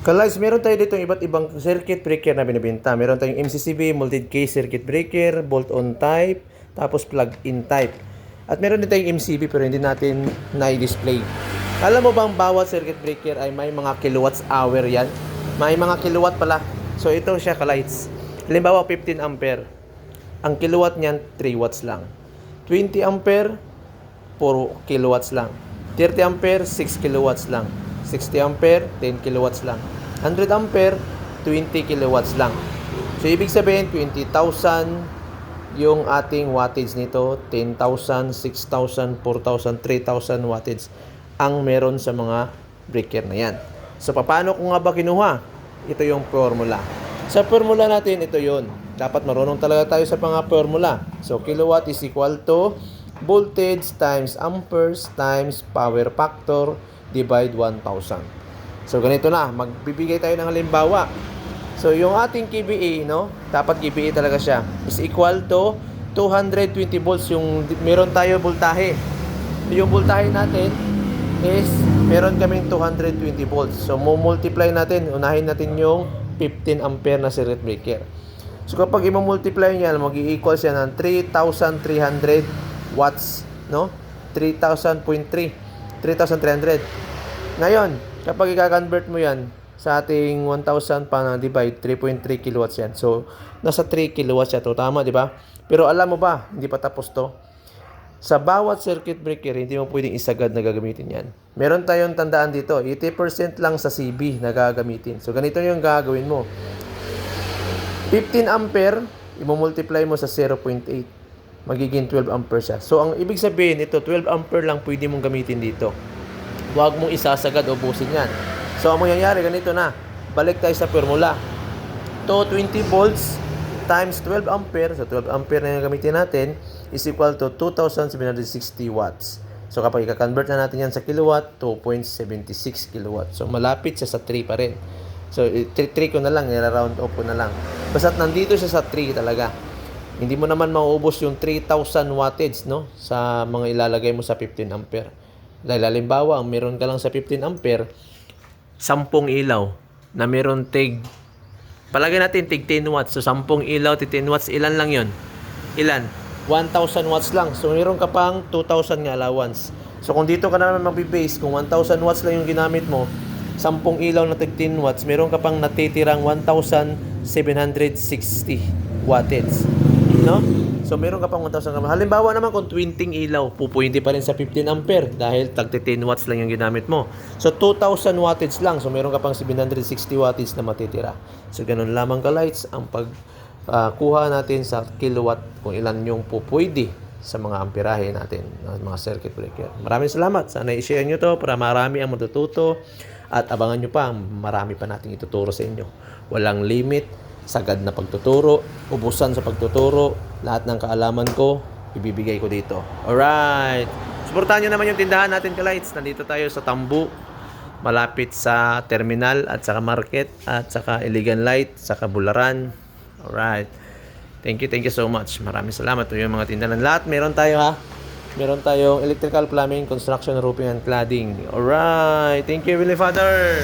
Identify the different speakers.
Speaker 1: Guys, meron tayo dito iba't ibang circuit breaker na binibenta. Meron tayong MCCB, multi case circuit breaker, bolt-on type, tapos plug-in type. At meron din tayong MCB pero hindi natin na-display. Alam mo bang bawat circuit breaker ay may mga kilowatts hour yan? May mga kilowatt pala. So ito siya ka-lights. Halimbawa 15 ampere. Ang kilowatt niyan 3 watts lang. 20 ampere 4 kilowatts lang. 30 ampere 6 kilowatts lang. 60 ampere 10 kilowatts lang. 100 ampere 20 kilowatts lang. So ibig sabihin 20,000 yung ating wattage nito, 10,000, 6,000, 4,000, 3,000 wattage ang meron sa mga breaker na yan. So paano ko nga ba kinuha? Ito yung formula. Sa formula natin, ito yon. Dapat marunong talaga tayo sa mga formula. So kilowatt is equal to voltage times amperes times power factor divide 1,000. So ganito na, magbibigay tayo ng halimbawa. So yung ating KVA, no? Dapat KVA talaga siya. Is equal to 220 volts yung meron tayo voltahe. Yung voltahe natin is meron kaming 220 volts. So multiply natin, unahin natin yung 15 ampere na circuit breaker. So kapag i-multiply niya, mag-i-equal siya ng 3,300 watts, no? 3,300. Ngayon, kapag i-convert mo yan sa ating 1,000 pa na divide, 3.3 kilowatts yan. So, nasa 3 kilowatts siya to. Tama, di ba? Pero alam mo ba, hindi pa tapos to. Sa bawat circuit breaker, hindi mo pwedeng isagad na gagamitin yan. Meron tayong tandaan dito, 80% lang sa CB na gagamitin. So, ganito yung gagawin mo. 15 ampere, i-multiply mo sa 0.8. Magiging 12 ampere siya. So, ang ibig sabihin, ito, 12 ampere lang pwede mong gamitin dito. Huwag mong isasagad o ubusin yan. So, ang mangyayari, ganito na. Balik tayo sa formula. 220 volts times 12 ampere. So, 12 ampere na yung gamitin natin is equal to 2,760 watts. So, kapag i-convert na natin yan sa kilowatt, 2.76 kilowatt. So, malapit siya sa 3 pa rin. So, 3 ko na lang, nira-round off ko na lang. Basta't nandito siya sa 3 talaga. Hindi mo naman mauubos yung 3,000 wattage, no? Sa mga ilalagay mo sa 15 ampere. Dahil halimbawa, ang meron ka lang sa 15 ampere, 10 ilaw na meron palagay natin tig 10 watts. So 10 ilaw, tig 10 watts, ilan lang yon? Ilan? 1,000 watts lang. So meron ka pang 2,000 nga allowance. So kung dito ka naman magbibase, kung 1,000 watts lang yung ginamit mo, 10 ilaw na tig 10 watts, meron ka pang natitirang 1,760 wattage. No? So meron ka pang 1,000. Halimbawa naman kung 20 ilaw, pupwede pa rin sa 15 ampere dahil tag 10 watts lang yung ginamit mo. So 2,000 wattage lang. So meron ka pang 760 wattage na matitira. So ganun lamang ka lights ang pagkuha natin sa kilowatt kung ilan yung pupwede sa mga amperahe natin, mga circuit breaker. Maraming salamat. Sana i-share nyo to para marami ang matututo at abangan nyo pa, marami pa nating ituturo sa inyo. Walang limit, sagad na pagtuturo, ubusan sa pagtuturo, lahat ng kaalaman ko, ibibigay ko dito. Alright! Suportahan nyo naman yung tindahan natin ka-lights. Nandito tayo sa Tambu, malapit sa terminal at saka market at saka Iligan Light, saka Bularan. Alright! Thank you so much. Maraming salamat. Ito yung mga tindahan. Lahat meron tayo ha. Meron tayong electrical, plumbing, construction, roofing, and cladding. Alright! Thank you, Heavenly Father!